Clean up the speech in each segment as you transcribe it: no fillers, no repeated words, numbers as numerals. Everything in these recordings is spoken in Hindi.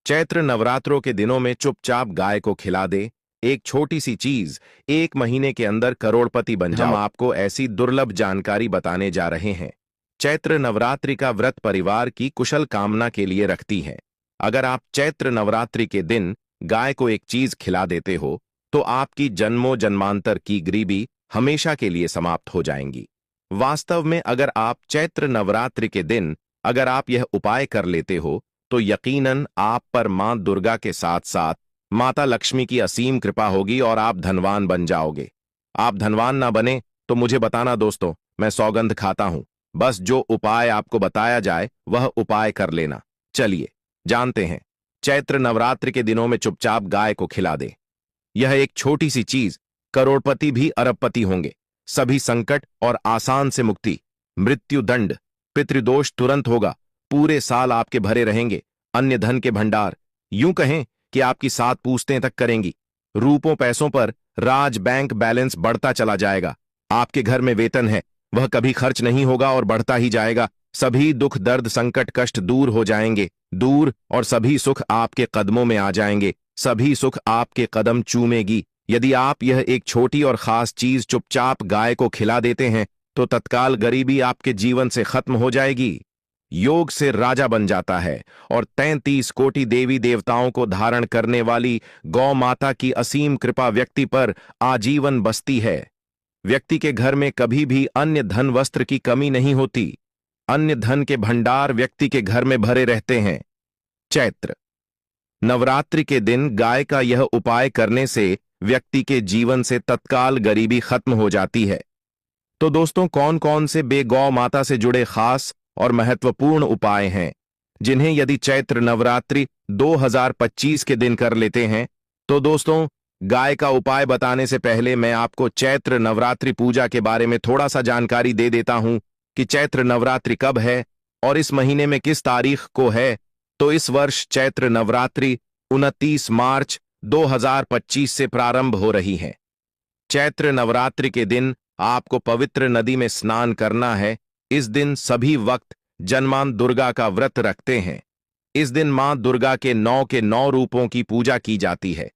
चैत्र नवरात्रों के दिनों में चुपचाप गाय को खिला दे। एक छोटी सी चीज 1 महीने के अंदर करोड़पति बन जाओ। हम आपको ऐसी दुर्लभ जानकारी बताने जा रहे हैं। चैत्र नवरात्रि का व्रत परिवार की कुशल कामना के लिए रखती है। अगर आप चैत्र नवरात्रि के दिन गाय को एक चीज खिला देते हो तो आपकी जन्मों जन्मांतर की गरीबी हमेशा के लिए समाप्त हो जाएंगी। वास्तव में अगर आप चैत्र नवरात्रि के दिन अगर आप यह उपाय कर लेते हो तो यकीनन आप पर मां दुर्गा के साथ साथ माता लक्ष्मी की असीम कृपा होगी और आप धनवान बन जाओगे। आप धनवान ना बने तो मुझे बताना दोस्तों, मैं सौगंध खाता हूं। बस जो उपाय आपको बताया जाए वह उपाय कर लेना। चलिए जानते हैं। चैत्र नवरात्रि के दिनों में चुपचाप गाय को खिला दे। यह एक छोटी सी चीज करोड़पति भी अरबपति होंगे। सभी संकट और आसान से मुक्ति, मृत्यु दंड, पितृदोष तुरंत होगा। पूरे साल आपके भरे रहेंगे अन्य धन के भंडार। यूं कहें कि आपकी 7 पूछतें तक करेंगी। रूपों पैसों पर राज बैंक बैलेंस बढ़ता चला जाएगा। आपके घर में वेतन है वह कभी खर्च नहीं होगा और बढ़ता ही जाएगा। सभी दुख दर्द संकट कष्ट दूर हो जाएंगे दूर, और सभी सुख आपके कदमों में आ जाएंगे। सभी सुख आपके कदम चूमेगी। यदि आप यह एक छोटी और खास चीज चुपचाप गाय को खिला देते हैं तो तत्काल गरीबी आपके जीवन से खत्म हो जाएगी। योग से राजा बन जाता है और 33 कोटि देवी देवताओं को धारण करने वाली गौ माता की असीम कृपा व्यक्ति पर आजीवन बसती है। व्यक्ति के घर में कभी भी अन्य धन वस्त्र की कमी नहीं होती। अन्य धन के भंडार व्यक्ति के घर में भरे रहते हैं। चैत्र नवरात्रि के दिन गाय का यह उपाय करने से व्यक्ति के जीवन से तत्काल गरीबी खत्म हो जाती है। तो दोस्तों, कौन कौन से गौ माता से जुड़े खास और महत्वपूर्ण उपाय हैं जिन्हें यदि चैत्र नवरात्रि 2025 के दिन कर लेते हैं तो दोस्तों, गाय का उपाय बताने से पहले मैं आपको चैत्र नवरात्रि पूजा के बारे में थोड़ा सा जानकारी दे देता हूं कि चैत्र नवरात्रि कब है और इस महीने में किस तारीख को है। तो इस वर्ष चैत्र नवरात्रि 29 मार्च 2025 से प्रारंभ हो रही है। चैत्र नवरात्रि के दिन आपको पवित्र नदी में स्नान करना है। इस दिन सभी वक्त जन्मां दुर्गा का व्रत रखते हैं। इस दिन मां दुर्गा के 9 रूपों की पूजा की जाती है।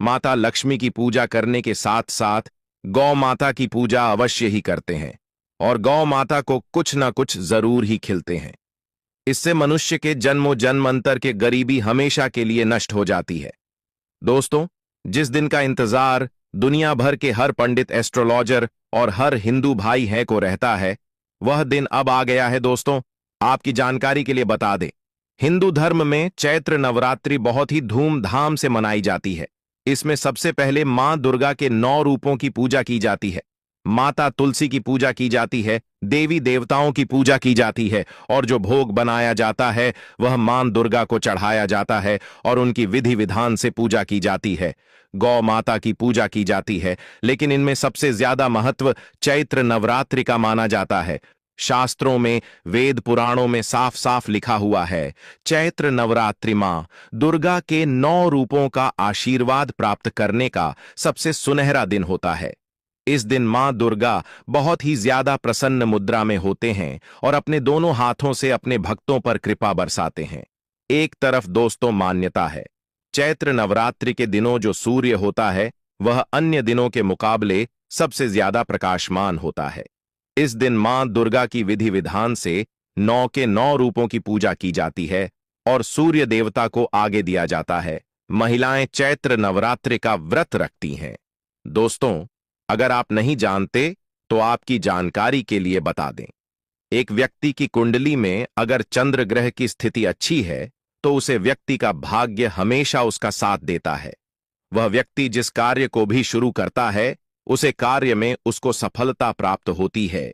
माता लक्ष्मी की पूजा करने के साथ साथ गौ माता की पूजा अवश्य ही करते हैं और गौ माता को कुछ ना कुछ जरूर ही खिलते हैं। इससे मनुष्य के जन्मों जन्मांतर के गरीबी हमेशा के लिए नष्ट हो जाती है। दोस्तों, जिस दिन का इंतजार दुनिया भर के हर पंडित एस्ट्रोलॉजर और हर हिंदू भाई है को रहता है, वह दिन अब आ गया है। दोस्तों, आपकी जानकारी के लिए बता दें, हिंदू धर्म में चैत्र नवरात्रि बहुत ही धूमधाम से मनाई जाती है। इसमें सबसे पहले मां दुर्गा के 9 रूपों की पूजा की जाती है। माता तुलसी की पूजा की जाती है, देवी देवताओं की पूजा की जाती है और जो भोग बनाया जाता है वह मां दुर्गा को चढ़ाया जाता है और उनकी विधि विधान से पूजा की जाती है। गौ माता की पूजा की जाती है, लेकिन इनमें सबसे ज्यादा महत्व चैत्र नवरात्रि का माना जाता है। शास्त्रों में, वेद पुराणों में साफ साफ लिखा हुआ है, चैत्र नवरात्रि मां दुर्गा के 9 रूपों का आशीर्वाद प्राप्त करने का सबसे सुनहरा दिन होता है। इस दिन मां दुर्गा बहुत ही ज्यादा प्रसन्न मुद्रा में होते हैं और अपने दोनों हाथों से अपने भक्तों पर कृपा बरसाते हैं। एक तरफ दोस्तों मान्यता है, चैत्र नवरात्रि के दिनों जो सूर्य होता है वह अन्य दिनों के मुकाबले सबसे ज्यादा प्रकाशमान होता है। इस दिन मां दुर्गा की विधि विधान से 9 रूपों की पूजा की जाती है और सूर्य देवता को आगे दिया जाता है। महिलाएं चैत्र नवरात्रि का व्रत रखती हैं। दोस्तों, अगर आप नहीं जानते तो आपकी जानकारी के लिए बता दें, एक व्यक्ति की कुंडली में अगर चंद्र ग्रह की स्थिति अच्छी है तो उसे व्यक्ति का भाग्य हमेशा उसका साथ देता है। वह व्यक्ति जिस कार्य को भी शुरू करता है उसे कार्य में उसको सफलता प्राप्त होती है।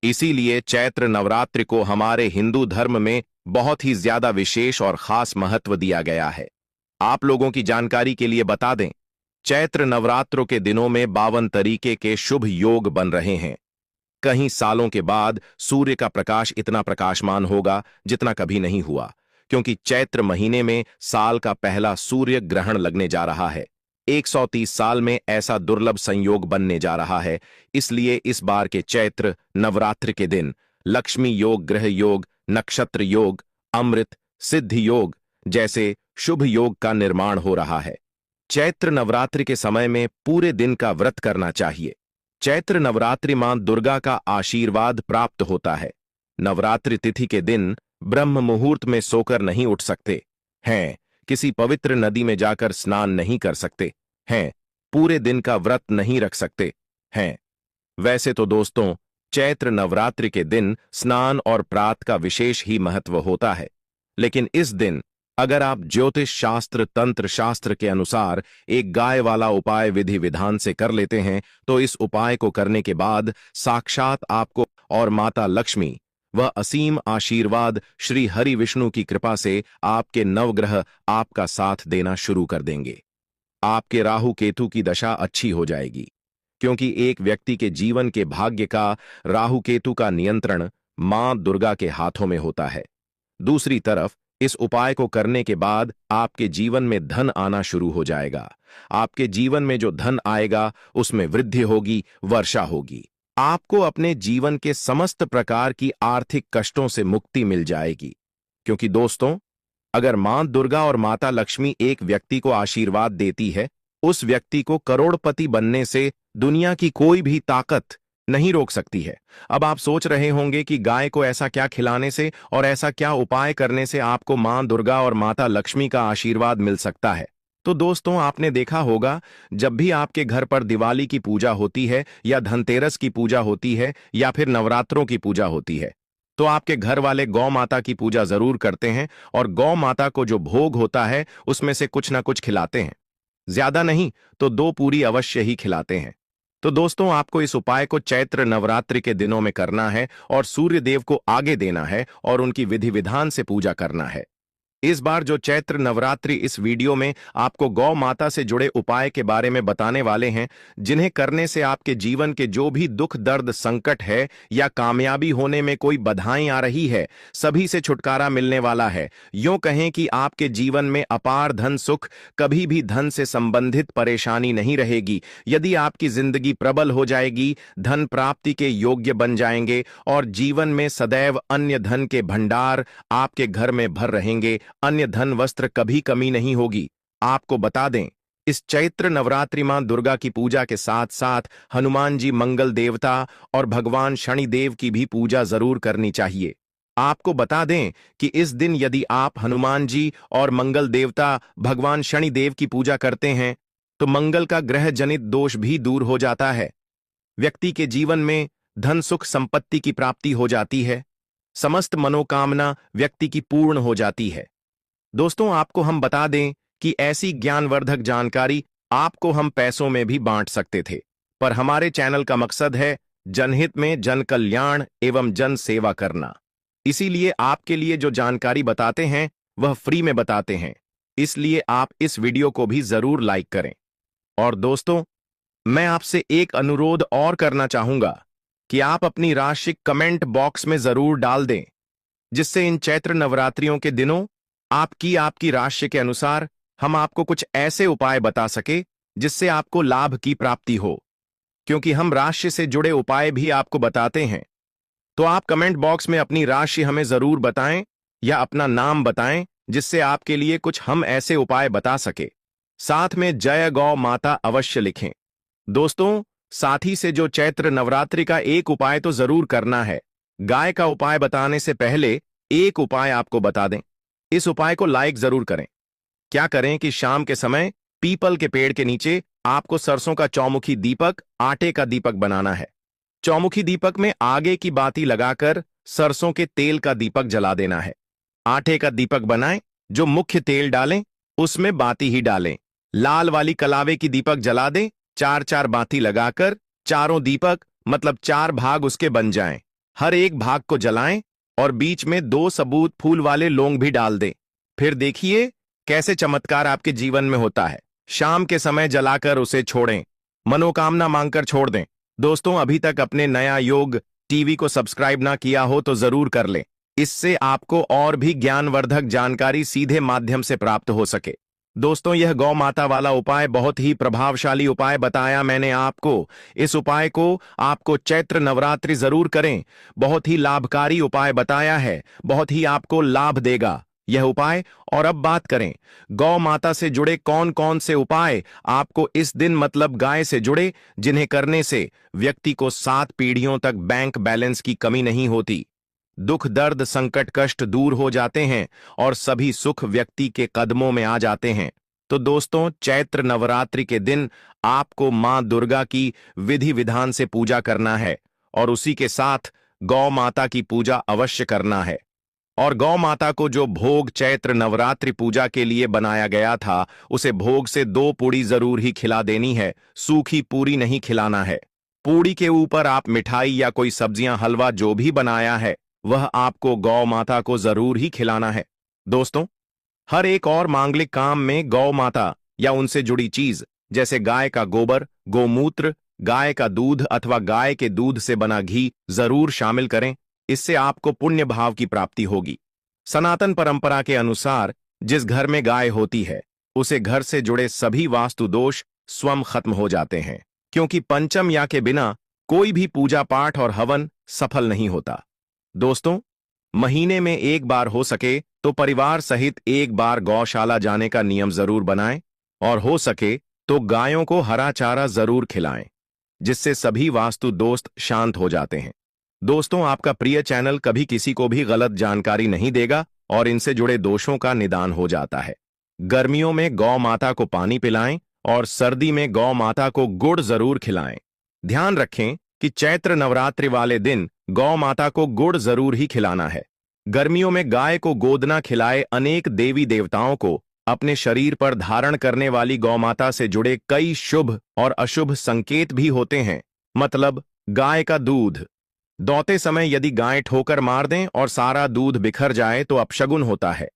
इसीलिए चैत्र नवरात्रि को हमारे हिंदू धर्म में बहुत ही ज्यादा विशेष और खास महत्व दिया गया है। आप लोगों की जानकारी के लिए बता दें, चैत्र नवरात्रों के दिनों में 52 तरीके के शुभ योग बन रहे हैं। कई सालों के बाद सूर्य का प्रकाश इतना प्रकाशमान होगा जितना कभी नहीं हुआ, क्योंकि चैत्र महीने में साल का पहला सूर्य ग्रहण लगने जा रहा है। 130 साल में ऐसा दुर्लभ संयोग बनने जा रहा है। इसलिए इस बार के चैत्र नवरात्रि के दिन लक्ष्मी योग, ग्रह योग, नक्षत्र योग, अमृत, सिद्धि योग जैसे शुभ योग का निर्माण हो रहा है। चैत्र नवरात्रि के समय में पूरे दिन का व्रत करना चाहिए। चैत्र नवरात्रि मां दुर्गा का आशीर्वाद प्राप्त होता है। नवरात्रि तिथि के दिन ब्रह्म मुहूर्त में सोकर नहीं उठ सकते हैं, किसी पवित्र नदी में जाकर स्नान नहीं कर सकते हैं, पूरे दिन का व्रत नहीं रख सकते हैं। वैसे तो दोस्तों, चैत्र नवरात्रि के दिन स्नान और प्रात का विशेष ही महत्व होता है, लेकिन इस दिन अगर आप ज्योतिष शास्त्र तंत्र शास्त्र के अनुसार एक गाय वाला उपाय विधि विधान से कर लेते हैं, तो इस उपाय को करने के बाद साक्षात आपको और माता लक्ष्मी वह असीम आशीर्वाद श्री हरि विष्णु की कृपा से आपके नवग्रह आपका साथ देना शुरू कर देंगे। आपके राहु केतु की दशा अच्छी हो जाएगी, क्योंकि एक व्यक्ति के जीवन के भाग्य का राहु केतु का नियंत्रण मां दुर्गा के हाथों में होता है। दूसरी तरफ इस उपाय को करने के बाद आपके जीवन में धन आना शुरू हो जाएगा। आपके जीवन में जो धन आएगा उसमें वृद्धि होगी, वर्षा होगी। आपको अपने जीवन के समस्त प्रकार की आर्थिक कष्टों से मुक्ति मिल जाएगी, क्योंकि दोस्तों, अगर मां दुर्गा और माता लक्ष्मी एक व्यक्ति को आशीर्वाद देती है, उस व्यक्ति को करोड़पति बनने से दुनिया की कोई भी ताकत नहीं रोक सकती है। अब आप सोच रहे होंगे कि गाय को ऐसा क्या खिलाने से और ऐसा क्या उपाय करने से आपको मां दुर्गा और माता लक्ष्मी का आशीर्वाद मिल सकता है। तो दोस्तों, आपने देखा होगा, जब भी आपके घर पर दिवाली की पूजा होती है या धनतेरस की पूजा होती है या फिर नवरात्रों की पूजा होती है, तो आपके घर वाले गौ माता की पूजा जरूर करते हैं और गौ माता को जो भोग होता है उसमें से कुछ ना कुछ खिलाते हैं। ज्यादा नहीं तो 2 पूरी अवश्य ही खिलाते हैं। तो दोस्तों, आपको इस उपाय को चैत्र नवरात्रि के दिनों में करना है और सूर्य देव को आगे देना है और उनकी विधि विधान से पूजा करना है। इस बार जो चैत्र नवरात्रि इस वीडियो में आपको गौ माता से जुड़े उपाय के बारे में बताने वाले हैं, जिन्हें करने से आपके जीवन के जो भी दुख दर्द संकट है या कामयाबी होने में कोई बाधाएं आ रही है, सभी से छुटकारा मिलने वाला है। यूं कहें कि आपके जीवन में अपार धन सुख, कभी भी धन से संबंधित परेशानी नहीं रहेगी। यदि आपकी जिंदगी प्रबल हो जाएगी, धन प्राप्ति के योग्य बन जाएंगे और जीवन में सदैव अन्य धन के भंडार आपके घर में भर रहेंगे। अन्य धन वस्त्र कभी कमी नहीं होगी। आपको बता दें, इस चैत्र नवरात्रि मां दुर्गा की पूजा के साथ साथ हनुमान जी मंगल देवता और भगवान शनिदेव की भी पूजा जरूर करनी चाहिए। आपको बता दें कि इस दिन यदि आप हनुमान जी और मंगल देवता भगवान शनिदेव की पूजा करते हैं, तो मंगल का ग्रह जनित दोष भी दूर हो जाता है। व्यक्ति के जीवन में धन सुख संपत्ति की प्राप्ति हो जाती है। समस्त मनोकामना व्यक्ति की पूर्ण हो जाती है। दोस्तों, आपको हम बता दें कि ऐसी ज्ञानवर्धक जानकारी आपको हम पैसों में भी बांट सकते थे, पर हमारे चैनल का मकसद है जनहित में जन कल्याण एवं जन सेवा करना। इसीलिए आपके लिए जो जानकारी बताते हैं वह फ्री में बताते हैं। इसलिए आप इस वीडियो को भी जरूर लाइक करें। और दोस्तों, मैं आपसे एक अनुरोध और करना चाहूंगा कि आप अपनी राशि कमेंट बॉक्स में जरूर डाल दें, जिससे इन चैत्र नवरात्रियों के दिनों आपकी राशि के अनुसार हम आपको कुछ ऐसे उपाय बता सके जिससे आपको लाभ की प्राप्ति हो। क्योंकि हम राशि से जुड़े उपाय भी आपको बताते हैं, तो आप कमेंट बॉक्स में अपनी राशि हमें जरूर बताएं या अपना नाम बताएं, जिससे आपके लिए कुछ हम ऐसे उपाय बता सके। साथ में जय गौ माता अवश्य लिखें। दोस्तों, साथ ही से जो चैत्र नवरात्रि का एक उपाय तो जरूर करना है। गाय का उपाय बताने से पहले एक उपाय आपको बता दें। इस उपाय को लाइक जरूर करें। क्या करें कि शाम के समय पीपल के पेड़ के नीचे आपको सरसों का चौमुखी दीपक, आटे का दीपक बनाना है। चौमुखी दीपक में आगे की बाती लगाकर सरसों के तेल का दीपक जला देना है। आटे का दीपक बनाएं, जो मुख्य तेल डालें उसमें बाती ही डालें। लाल वाली कलावे की दीपक जला दें। 4-4 बाती लगाकर चारों दीपक मतलब 4 भाग उसके बन जाएं। हर एक भाग को जलाएं और बीच में 2 सबूत फूल वाले लौंग भी डाल दें। फिर देखिए कैसे चमत्कार आपके जीवन में होता है। शाम के समय जलाकर उसे छोड़ें, मनोकामना मांगकर छोड़ दें। दोस्तों, अभी तक अपने नया योग टीवी को सब्सक्राइब ना किया हो तो जरूर कर लें। इससे आपको और भी ज्ञानवर्धक जानकारी सीधे माध्यम से प्राप्त हो सके। दोस्तों, यह गौ माता वाला उपाय बहुत ही प्रभावशाली उपाय बताया मैंने आपको। इस उपाय को आपको चैत्र नवरात्रि जरूर करें। बहुत ही लाभकारी उपाय बताया है, बहुत ही आपको लाभ देगा। यह उपाय। और अब बात करें गौ माता से जुड़े कौन कौन से उपाय आपको इस दिन मतलब गाय से जुड़े, जिन्हें करने से व्यक्ति को 7 पीढ़ियों तक बैंक बैलेंस की कमी नहीं होती, दुख दर्द संकट कष्ट दूर हो जाते हैं और सभी सुख व्यक्ति के कदमों में आ जाते हैं। तो दोस्तों, चैत्र नवरात्रि के दिन आपको मां दुर्गा की विधि विधान से पूजा करना है और उसी के साथ गौ माता की पूजा अवश्य करना है। और गौ माता को जो भोग चैत्र नवरात्रि पूजा के लिए बनाया गया था, उसे भोग से 2 पूड़ी जरूर ही खिला देनी है, सूखी पूरी नहीं खिलाना है। पूड़ी के ऊपर आप मिठाई या कोई सब्जियां हलवा जो भी बनाया है वह आपको गौ माता को जरूर ही खिलाना है। दोस्तों, हर एक और मांगलिक काम में गौ माता या उनसे जुड़ी चीज जैसे गाय का गोबर, गोमूत्र, गाय का दूध अथवा गाय के दूध से बना घी जरूर शामिल करें। इससे आपको पुण्य भाव की प्राप्ति होगी। सनातन परंपरा के अनुसार जिस घर में गाय होती है उसे घर से जुड़े सभी वास्तु दोष स्वयं खत्म हो जाते हैं, क्योंकि पंचम या के बिना कोई भी पूजा पाठ और हवन सफल नहीं होता। दोस्तों, महीने में एक बार हो सके तो परिवार सहित एक बार गौशाला जाने का नियम जरूर बनाएं और हो सके तो गायों को हरा चारा जरूर खिलाएं, जिससे सभी वास्तु दोस्त शांत हो जाते हैं। दोस्तों, आपका प्रिय चैनल कभी किसी को भी गलत जानकारी नहीं देगा और इनसे जुड़े दोषों का निदान हो जाता है। गर्मियों में गौ माता को पानी पिलाएं और सर्दी में गौ माता को गुड़ जरूर खिलाएं। ध्यान रखें कि चैत्र नवरात्रि वाले दिन गौ माता को गुड़ जरूर ही खिलाना है। गर्मियों में गाय को गोदना खिलाए। अनेक देवी देवताओं को अपने शरीर पर धारण करने वाली गौ माता से जुड़े कई शुभ और अशुभ संकेत भी होते हैं। मतलब, गाय का दूध दौते समय यदि गाय ठोकर मार दें और सारा दूध बिखर जाए तो अपशगुन होता है।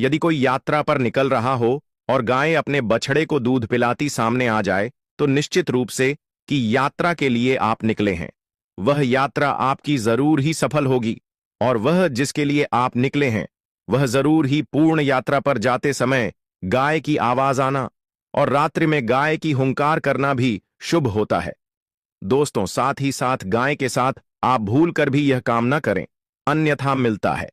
यदि कोई यात्रा पर निकल रहा हो और गाय अपने बछड़े को दूध पिलाती सामने आ जाए तो निश्चित रूप से कि यात्रा के लिए आप निकले हैं, वह यात्रा आपकी जरूर ही सफल होगी और वह जिसके लिए आप निकले हैं वह जरूर ही पूर्ण यात्रा पर जाते समय गाय की आवाज आना और रात्रि में गाय की हुंकार करना भी शुभ होता है। दोस्तों, साथ ही साथ गाय के साथ आप भूल कर भी यह काम न करें, अन्यथा मिलता है।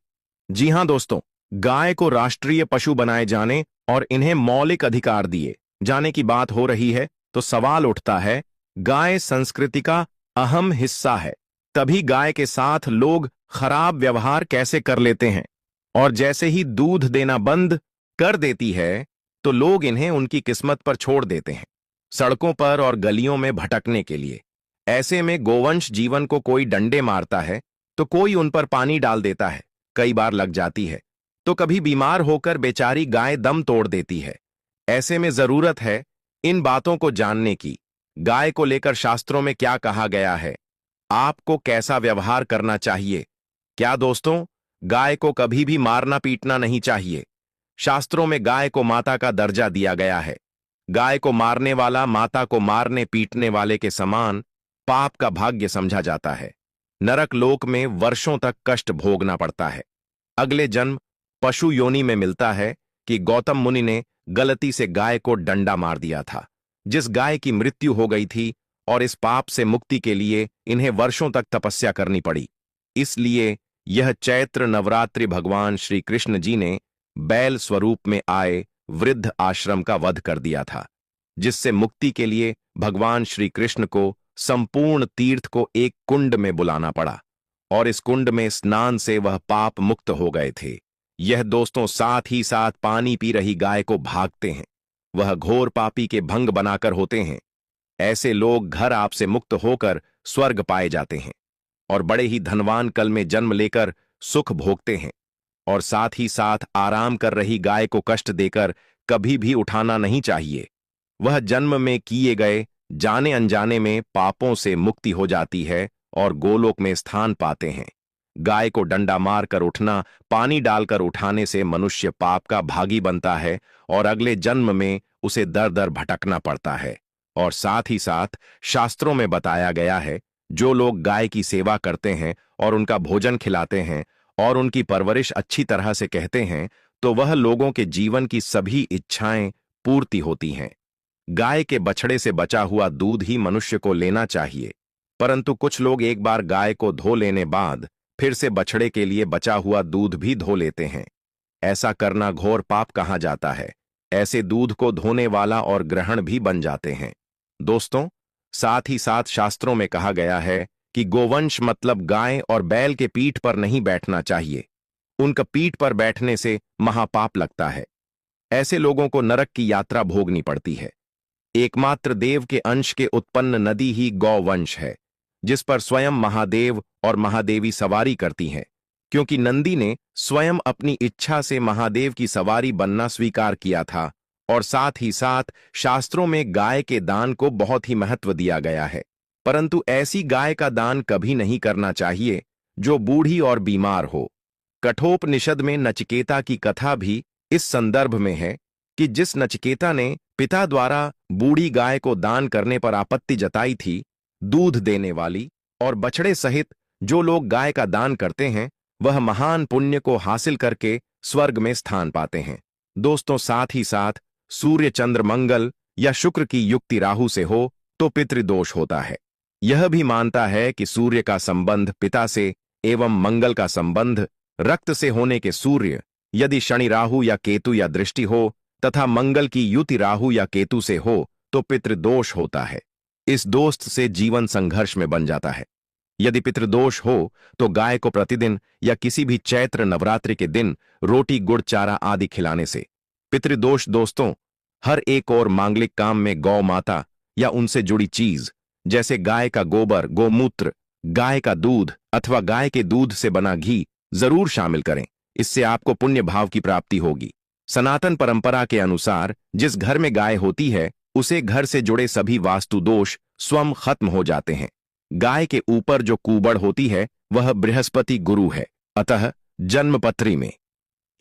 जी हां दोस्तों, गाय को राष्ट्रीय पशु बनाए जाने और इन्हें मौलिक अधिकार दिए जाने की बात हो रही है तो सवाल उठता है, गाय संस्कृति का अहम हिस्सा है, तभी गाय के साथ लोग खराब व्यवहार कैसे कर लेते हैं और जैसे ही दूध देना बंद कर देती है तो लोग इन्हें उनकी किस्मत पर छोड़ देते हैं, सड़कों पर और गलियों में भटकने के लिए। ऐसे में गोवंश जीवन को कोई डंडे मारता है तो कोई उन पर पानी डाल देता है, कई बार लग जाती है, तो कभी बीमार होकर बेचारी गाय दम तोड़ देती है। ऐसे में जरूरत है इन बातों को जानने की। गाय को लेकर शास्त्रों में क्या कहा गया है, आपको कैसा व्यवहार करना चाहिए। क्या दोस्तों, गाय को कभी भी मारना पीटना नहीं चाहिए। शास्त्रों में गाय को माता का दर्जा दिया गया है। गाय को मारने वाला माता को मारने पीटने वाले के समान पाप का भाग्य समझा जाता है। नरक लोक में वर्षों तक कष्ट भोगना पड़ता है। अगले जन्म पशु योनि में मिलता है कि गौतम मुनि ने गलती से गाय को डंडा मार दिया था, जिस गाय की मृत्यु हो गई थी, और इस पाप से मुक्ति के लिए इन्हें वर्षों तक तपस्या करनी पड़ी। इसलिए यह चैत्र नवरात्रि भगवान श्री कृष्ण जी ने बैल स्वरूप में आए वृद्ध आश्रम का वध कर दिया था, जिससे मुक्ति के लिए भगवान श्री कृष्ण को संपूर्ण तीर्थ को एक कुंड में बुलाना पड़ा और इस कुंड में स्नान से वह पाप मुक्त हो गए थे। यह दोस्तों साथ ही साथ पानी पी रही गाय को भागते हैं, वह घोर पापी के भंग बनाकर होते हैं। ऐसे लोग घर आपसे मुक्त होकर स्वर्ग पाए जाते हैं और बड़े ही धनवान कल में जन्म लेकर सुख भोगते हैं। और साथ ही साथ आराम कर रही गाय को कष्ट देकर कभी भी उठाना नहीं चाहिए। वह जन्म में किए गए जाने अनजाने में पापों से मुक्ति हो जाती है और गोलोक में स्थान पाते हैं। गाय को डंडा मारकर उठना, पानी डालकर उठाने से मनुष्य पाप का भागी बनता है और अगले जन्म में उसे दर दर भटकना पड़ता है। और साथ ही साथ शास्त्रों में बताया गया है, जो लोग गाय की सेवा करते हैं और उनका भोजन खिलाते हैं और उनकी परवरिश अच्छी तरह से कहते हैं, तो वह लोगों के जीवन की सभी इच्छाएं पूर्ति होती हैं। गाय के बछड़े से बचा हुआ दूध ही मनुष्य को लेना चाहिए, परंतु कुछ लोग एक बार गाय को धो लेने बाद फिर से बछड़े के लिए बचा हुआ दूध भी धो लेते हैं। ऐसा करना घोर पाप कहा जाता है। ऐसे दूध को धोने वाला और ग्रहण भी बन जाते हैं। दोस्तों, साथ ही साथ शास्त्रों में कहा गया है कि गोवंश मतलब गाय और बैल के पीठ पर नहीं बैठना चाहिए। उनका पीठ पर बैठने से महापाप लगता है। ऐसे लोगों को नरक की यात्रा भोगनी पड़ती है। एकमात्र देव के अंश के उत्पन्न नदी ही गौवंश है, जिस पर स्वयं महादेव और महादेवी सवारी करती हैं, क्योंकि नंदी ने स्वयं अपनी इच्छा से महादेव की सवारी बनना स्वीकार किया था। और साथ ही साथ शास्त्रों में गाय के दान को बहुत ही महत्व दिया गया है। परंतु ऐसी गाय का दान कभी नहीं करना चाहिए जो बूढ़ी और बीमार हो। कठोपनिषद में नचिकेता की कथा भी इस संदर्भ में है कि जिस नचिकेता ने पिता द्वारा बूढ़ी गाय को दान करने पर आपत्ति जताई थी, दूध देने वाली और बछड़े सहित जो लोग गाय का दान करते हैं, वह महान पुण्य को हासिल करके स्वर्ग में स्थान पाते हैं। दोस्तों, साथ ही साथ सूर्य, चंद्र, मंगल या शुक्र की युक्ति राहु से हो तो पितृदोष होता है। यह भी मानता है कि सूर्य का संबंध पिता से एवं मंगल का संबंध रक्त से होने के सूर्य, यदि शनि, राहु या केतु या दृष्टि हो तथा मंगल की युति राहु या केतु से हो तो पितृदोष होता है। इस दोस्त से जीवन संघर्ष में बन जाता है। यदि पितृदोष हो तो गाय को प्रतिदिन या किसी भी चैत्र नवरात्रि के दिन रोटी, गुड़, चारा आदि खिलाने से पितृदोष। दोस्तों, हर एक और मांगलिक काम में गौ माता या उनसे जुड़ी चीज जैसे गाय का गोबर, गोमूत्र, गाय का दूध अथवा गाय के दूध से बना घी जरूर शामिल करें। इससे आपको पुण्य भाव की प्राप्ति होगी। सनातन परंपरा के अनुसार जिस घर में गाय होती है उसे घर से जुड़े सभी वास्तु दोष स्वयं खत्म हो जाते हैं। गाय के ऊपर जो कुबड़ होती है वह बृहस्पति गुरु है। अतः जन्मपत्री में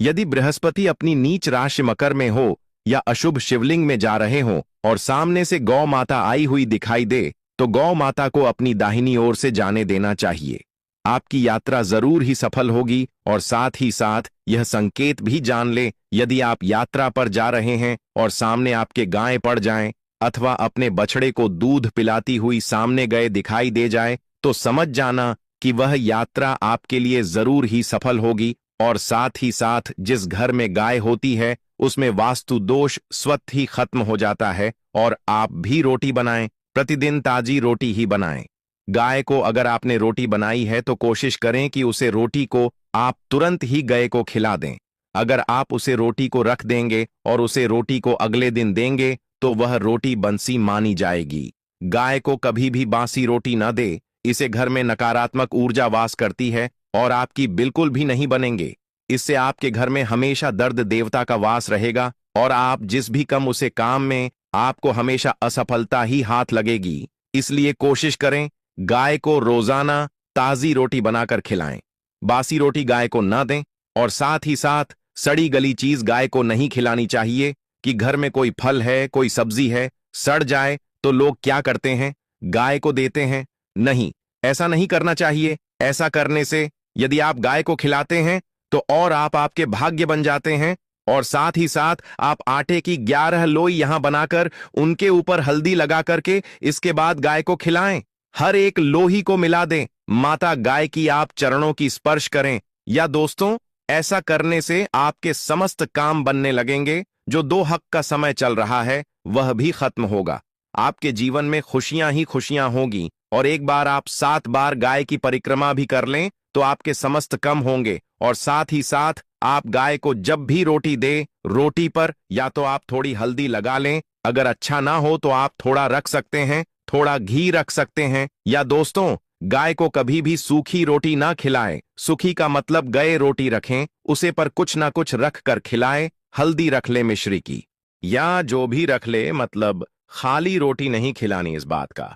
यदि बृहस्पति अपनी नीच राशि मकर में हो या अशुभ शिवलिंग में जा रहे हो और सामने से गौ माता आई हुई दिखाई दे तो गौ माता को अपनी दाहिनी ओर से जाने देना चाहिए। आपकी यात्रा जरूर ही सफल होगी। और साथ ही साथ यह संकेत भी जान ले, यदि आप यात्रा पर जा रहे हैं और सामने आपके गाय पड़ जाएं अथवा अपने बछड़े को दूध पिलाती हुई सामने गए दिखाई दे जाए तो समझ जाना कि वह यात्रा आपके लिए जरूर ही सफल होगी। और साथ ही साथ जिस घर में गाय होती है उसमें वास्तु दोष स्वतः ही खत्म हो जाता है। और आप भी रोटी बनाएं, प्रतिदिन ताजी रोटी ही बनाएं। गाय को अगर आपने रोटी बनाई है तो कोशिश करें कि उसे रोटी को आप तुरंत ही गाय को खिला दें। अगर आप उसे रोटी को रख देंगे और उसे रोटी को अगले दिन देंगे तो वह रोटी बंसी मानी जाएगी। गाय को कभी भी बासी रोटी न दे, इसे घर में नकारात्मक ऊर्जा वास करती है और आपकी बिल्कुल भी नहीं बनेंगे। इससे आपके घर में हमेशा दर्द देवता का वास रहेगा और आप जिस भी कम उसे काम में आपको हमेशा असफलता ही हाथ लगेगी। इसलिए कोशिश करें गाय को रोजाना ताजी रोटी बनाकर खिलाएं। बासी रोटी गाय को न दें और साथ ही साथ सड़ी गली चीज गाय को नहीं खिलानी चाहिए। कि घर में कोई फल है, कोई सब्जी है, सड़ जाए तो लोग क्या करते हैं, गाय को देते हैं। नहीं, ऐसा नहीं करना चाहिए। ऐसा करने से यदि आप गाय को खिलाते हैं तो और आप आपके भाग्य बन जाते हैं। और साथ ही साथ आप आटे की 11 लोई यहां बनाकर उनके ऊपर हल्दी लगा करके इसके बाद गाय को खिलाएं। हर एक लोही को मिला दें, माता गाय की आप चरणों की स्पर्श करें। या दोस्तों, ऐसा करने से आपके समस्त काम बनने लगेंगे। जो 2 हक का समय चल रहा है वह भी खत्म होगा। आपके जीवन में खुशियां ही खुशियां होगी। और एक बार आप 7 बार गाय की परिक्रमा भी कर लें तो आपके समस्त कम होंगे। और साथ ही साथ आप गाय को जब भी रोटी दे, रोटी पर या तो आप थोड़ी हल्दी लगा लें, अगर अच्छा ना हो तो आप थोड़ा रख सकते हैं, थोड़ा घी रख सकते हैं। या दोस्तों, गाय को कभी भी सूखी रोटी ना खिलाएं। सूखी का मतलब गए रोटी रखें, उसे पर कुछ ना कुछ रख कर खिलाएं। हल्दी रख ले मिश्री की या जो भी रख ले, मतलब खाली रोटी नहीं खिलानी। इस बात का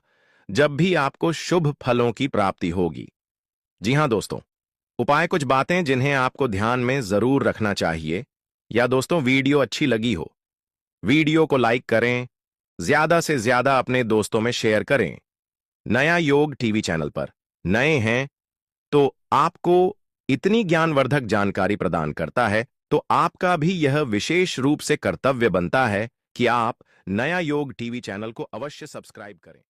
जब भी आपको शुभ फलों की प्राप्ति होगी। जी हां दोस्तों, उपाय कुछ बातें जिन्हें आपको ध्यान में जरूर रखना चाहिए। या दोस्तों, वीडियो अच्छी लगी हो, वीडियो को लाइक करें, ज्यादा से ज्यादा अपने दोस्तों में शेयर करें। नया योग टीवी चैनल पर नए हैं तो आपको इतनी ज्ञानवर्धक जानकारी प्रदान करता है, तो आपका भी यह विशेष रूप से कर्तव्य बनता है कि आप नया योग टीवी चैनल को अवश्य सब्सक्राइब करें।